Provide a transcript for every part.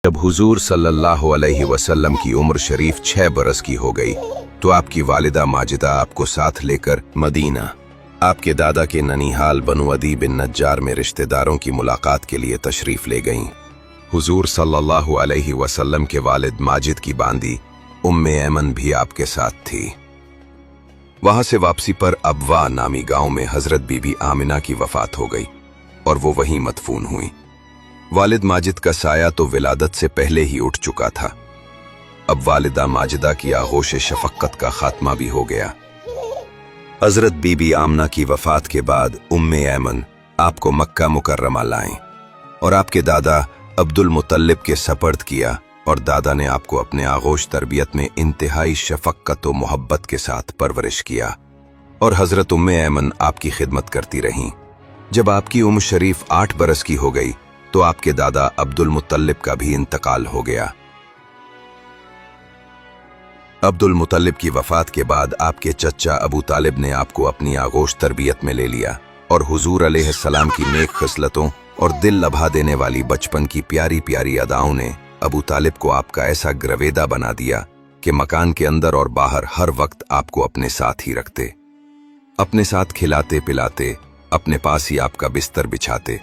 जब हुजूर सल्लल्लाहु अलैहि वसल्लम की उम्र शरीफ 6 बरस की हो गई तो आपकी वालिदा माजिदा आपको साथ लेकर मदीना आपके दादा के ननिहाल बनु अदी बिन नज्जार में रिश्तेदारों की मुलाकात के लिए तशरीफ ले गईं। हुजूर सल्लल्लाहु अलैहि वसल्लम के वालिद माजिद की बांदी उम्मे ऐमन भी आपके साथ थी। वहां से वापसी पर अबवा नामी गांव में हजरत बीबी आमिना की वफात हो गई और वो वहीं मदफून हुई। वालिद माजिद का साया तो विलादत से पहले ही उठ चुका था। अब वालिदा माजिदा की आगोश शफक्कत का खात्मा भी हो गया। हजरत बीबी आमना की वफात के बाद उम्मे ऐमन आपको मक्का मुकर्रमा लाएं और आपके दादा अब्दुल मुतल्लिब के सपर्द किया और दादा ने आपको अपने आगोश तरबियत में इंतहाई शफक्कत व मोहब्बत के साथ परवरिश किया और हजरत उम्मे ऐमन आपकी खिदमत करती रहीं। जब आपकी उम्र शरीफ 8 बरस की हो गई तो आपके दादा अब्दुल मुतल्लिब का भी इंतकाल हो गया। अब्दुल मुतल्लिब की वफात के बाद आपके चचा अबू तालिब ने आपको अपनी आगोश तरबियत में ले लिया और हुजूर अलैहिस्सलाम की नेक खसलतों और दिल लभा देने वाली बचपन की प्यारी प्यारी अदाओं ने अबू तालिब को आपका ऐसा ग्रवेदा बना दिया कि मकान के अंदर और बाहर हर वक्त आपको अपने साथ ही रखते, अपने साथ खिलाते पिलाते, अपने पास ही आपका बिस्तर बिछाते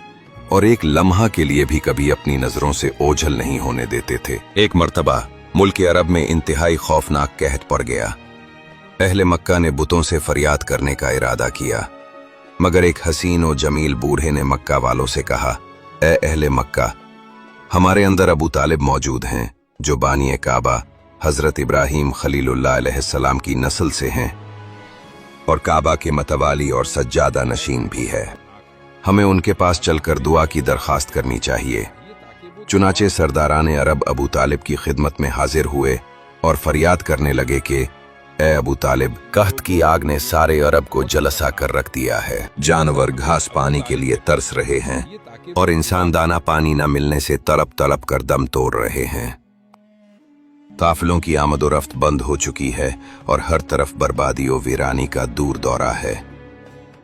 और एक लम्हा के लिए भी कभी अपनी नजरों से ओझल नहीं होने देते थे। एक मर्तबा मुल्क अरब में इंतहाई खौफनाक कहत पड़ गया। अहले मक्का ने बुतों से फरियाद करने का इरादा किया, मगर एक हसीन और जमील बूढ़े ने मक्का वालों से कहा, ए अहले मक्का, हमारे अंदर अबू तालिब मौजूद हैं जो बानी काबा हजरत इब्राहिम खलीलुल्लाह अलैहिस्सलाम की नस्ल से हैं और काबा के मतवाली और सज्जादा नशीन भी है। हमें उनके पास चलकर दुआ की दरखास्त करनी चाहिए। चुनाचे सरदाराने अरब अबू तालिब की खिदमत में हाजिर हुए और फरियाद करने लगे कि ए अबू तालिब, कहत की आग ने सारे अरब को जलसा कर रख दिया है। जानवर घास पानी के लिए तरस रहे हैं और इंसान दाना पानी न मिलने से तड़प तड़प कर दम तोड़ रहे हैं। काफिलों की आमद और रफ्त बंद हो चुकी है और हर तरफ बर्बादी और वीरानी का दूर दौरा है।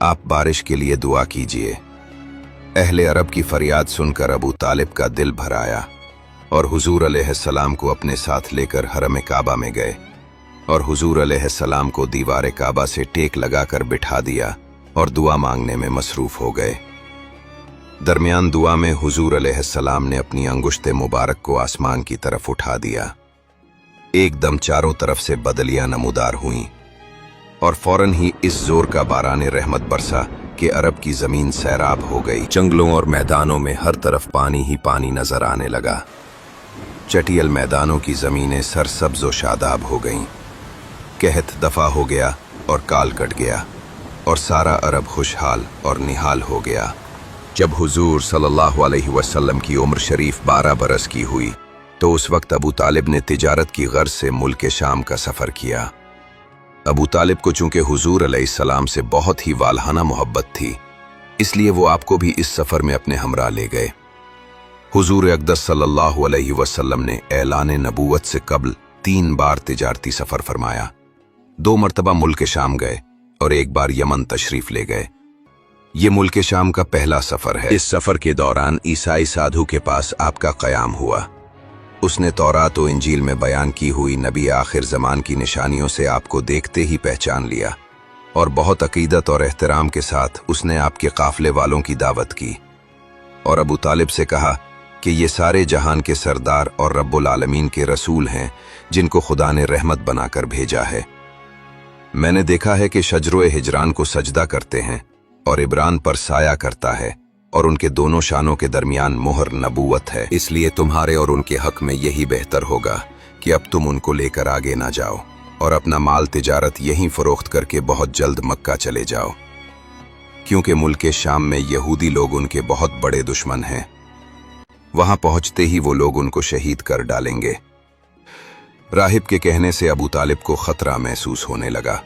आप बारिश के लिए दुआ कीजिए। अहले अरब की फरियाद सुनकर अबू तालिब का दिल भर आया और हुजूर अलैहिस्सलाम को अपने साथ लेकर हरम काबा में गए और हुजूर अलैहिस्सलाम को दीवार काबा से टेक लगाकर बिठा दिया और दुआ मांगने में मसरूफ हो गए। दरमियान दुआ में हुजूर अलैहिस्सलाम ने अपनी अंगुश्ते मुबारक को आसमान की तरफ उठा दिया। एकदम चारों तरफ से बदलियां नमूदार हुईं और फौरन ही इस जोर का बाराने रहमत बरसा कि अरब की जमीन सैराब हो गई। जंगलों और मैदानों में हर तरफ पानी ही पानी नजर आने लगा। चटियल मैदानों की जमीनें सरसब्ज और शादाब हो गईं। कहत दफा हो गया और काल कट गया और सारा अरब खुशहाल और निहाल हो गया। जब हुजूर सल्लल्लाहु अलैहि वसल्लम की उम्र शरीफ 12 बरस की हुई तो उस वक्त अबू तालिब ने तिजारत की गर्ज से मुल्क शाम का सफर किया। अबू तालिब को चूंकि हुजूर अलैहिस्सलाम से बहुत ही वालहाना मोहब्बत थी, इसलिए वो आपको भी इस सफर में अपने हमरा ले गए। हुजूर अक़दस सल्लल्लाहु अलैहि वसल्लम ने ऐलान नबूवत से कबल 3 बार तिजारती सफर फरमाया। 2 मरतबा मुल्क शाम गए और 1 बार यमन तशरीफ ले गए। ये मुल्क शाम का पहला सफर है। इस सफर के दौरान ईसाई साधु के पास आपका क़याम हुआ। उसने तौरात व इंजील में बयान की हुई नबी आखिर ज़मान की निशानियों से आपको देखते ही पहचान लिया और बहुत अकीदत और एहतराम के साथ उसने आपके काफले वालों की दावत की और अबू तालिब से कहा कि ये सारे जहान के सरदार और रब्बुल आलमीन के रसूल हैं जिनको खुदा ने रहमत बनाकर भेजा है। मैंने देखा है कि शजरो हिजरान को सजदा करते हैं और इब्रान पर साया करता है और उनके दोनों शानों के दरमियान मोहर नबूवत है। इसलिए तुम्हारे और उनके हक में यही बेहतर होगा कि अब तुम उनको लेकर आगे ना जाओ और अपना माल तिजारत यहीं फरोख्त करके बहुत जल्द मक्का चले जाओ, क्योंकि मुल्क शाम में यहूदी लोग उनके बहुत बड़े दुश्मन हैं। वहां पहुंचते ही वो लोग उनको शहीद कर डालेंगे। राहिब के कहने से अबू तालिब को खतरा महसूस होने लगा।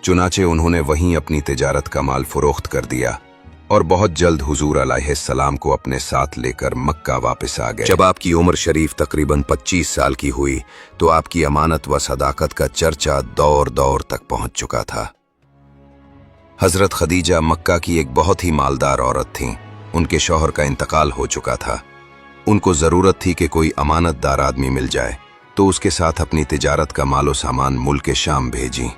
चुनाचे उन्होंने वहीं अपनी तिजारत का माल फरोख्त कर दिया और बहुत जल्द हुजूर अलैहिस्सलाम को अपने साथ लेकर मक्का वापस आ गए। जब आपकी उम्र शरीफ तकरीबन 25 साल की हुई तो आपकी अमानत व सदाकत का चर्चा दौर दौर तक पहुंच चुका था। हजरत खदीजा मक्का की एक बहुत ही मालदार औरत थीं। उनके शौहर का इंतकाल हो चुका था। उनको ज़रूरत थी कि कोई अमानतदार आदमी मिल जाए तो उसके साथ अपनी तिजारत का मालो सामान मुल्क शाम भेजी।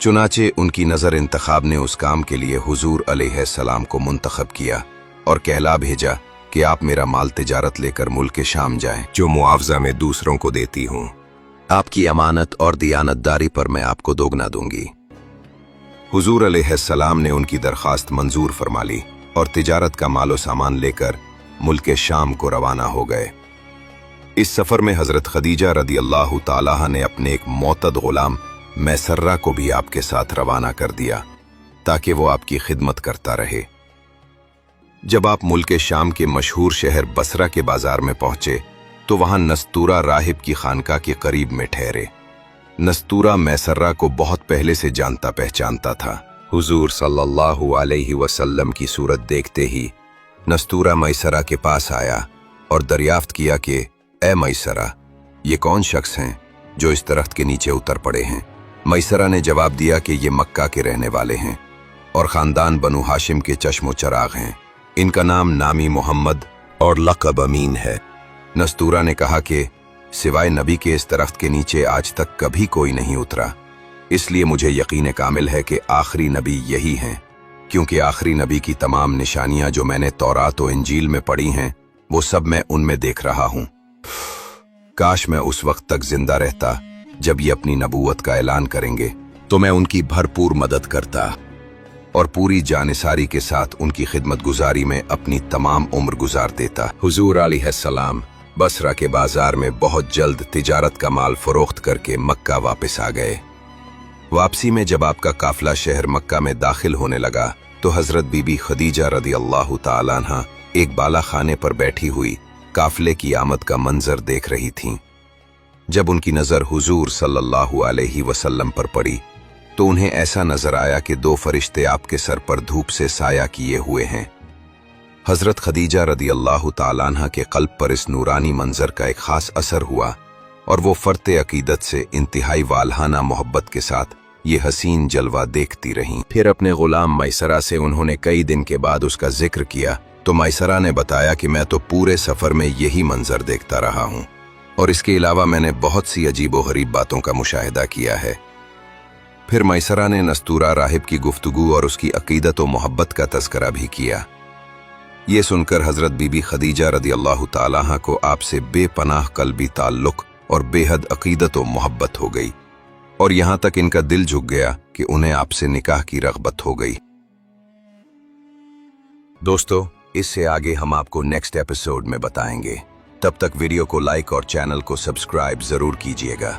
चुनाचे उनकी नज़र इंतखाब ने उस काम के लिए हुजूर अलैहिस्सलाम को मुंतखब किया और कहला भेजा कि आप मेरा माल तिजारत लेकर मुल्क शाम जाएं, जो मुआवजा में दूसरों को देती हूँ। आपकी अमानत और दियानतदारी पर मैं आपको दोगुना दूंगी। हुजूर अलैहिस्सलाम ने उनकी दरख्वास्त मंजूर फरमा ली और तिजारत का मालो सामान लेकर मुल्क शाम को रवाना हो गए। इस सफ़र में हज़रत खदीजा रदी अल्लाह ताला ने अपने एक मोतद गुलाम मैसर्रा को भी आपके साथ रवाना कर दिया ताकि वो आपकी खिदमत करता रहे। जब आप मुल्क शाम के मशहूर शहर बसरा के बाजार में पहुंचे तो वहां नस्तूरा राहिब की खानका के करीब में ठहरे। नस्तूरा मैसर्रा को बहुत पहले से जानता पहचानता था। हुजूर सल्लल्लाहु अलैहि वसल्लम की सूरत देखते ही नस्तूरा मैसरा के पास आया और दरियाफ्त किया कि ए मैसरा, ये कौन शख्स हैं जो इस दरख्त के नीचे उतर पड़े हैं? मैसरा ने जवाब दिया कि ये मक्का के रहने वाले हैं और ख़ानदान बनु हाशिम के चश्मो चराग हैं। इनका नाम नामी मोहम्मद और लक़ब अमीन है। नस्तूरा ने कहा कि सिवाय नबी के इस दरख्त के नीचे आज तक कभी कोई नहीं उतरा, इसलिए मुझे यकीन कामिल है कि आखिरी नबी यही हैं, क्योंकि आखिरी नबी की तमाम निशानियां जो मैंने तौरात और इंजील में पढ़ी हैं वो सब मैं उनमें देख रहा हूं। काश मैं उस वक्त तक जिंदा रहता जब ये अपनी नबूवत का ऐलान करेंगे, तो मैं उनकी भरपूर मदद करता और पूरी जानिसारी के साथ उनकी खिदमत गुजारी में अपनी तमाम उम्र गुजार देता। हुजूर अलैहिस्सलाम बसरा के बाजार में बहुत जल्द तिजारत का माल फरोख्त करके मक्का वापस आ गए। वापसी में जब आपका काफिला शहर मक्का में दाखिल होने लगा तो हजरत बीबी खदीजा रदी अल्लाह ताला अन्हा एक बाला खाने पर बैठी हुई काफिले की आमद का मंजर देख रही थीं। जब उनकी नज़र हुजूर सल्लल्लाहु अलैहि वसल्लम पर पड़ी तो उन्हें ऐसा नजर आया कि दो फरिश्ते आपके सर पर धूप से साया किए हुए हैं। हजरत खदीजा रदी अल्लाह ताला अन्हा के कल्ब पर इस नूरानी मंजर का एक खास असर हुआ और वो फर्ते अकीदत से इंतहाई वालहाना मोहब्बत के साथ ये हसीन जलवा देखती रहीं। फिर अपने गुलाम मैसरा से उन्होंने कई दिन के बाद उसका जिक्र किया तो मैसरा ने बताया कि मैं तो पूरे सफ़र में यही मंजर देखता रहा हूँ और इसके अलावा मैंने बहुत सी अजीबो गरीब बातों का मुशाहिदा किया है। फिर मैसरा ने नस्तूरा राहिब की गुफ्तगू और उसकी अकीदत व मोहब्बत का तज़किरा भी किया। ये सुनकर हज़रत बीबी खदीजा रदी अल्लाह ताला अन्हा को आपसे बेपनाह कल्बी ताल्लुक़ और बेहद अकीदत व मोहब्बत हो गई और यहाँ तक इनका दिल झुक गया कि उन्हें आपसे निकाह की रग़बत हो गई। दोस्तों, इससे आगे हम आपको नेक्स्ट एपिसोड में बताएंगे। तब तक वीडियो को लाइक और चैनल को सब्सक्राइब ज़रूर कीजिएगा।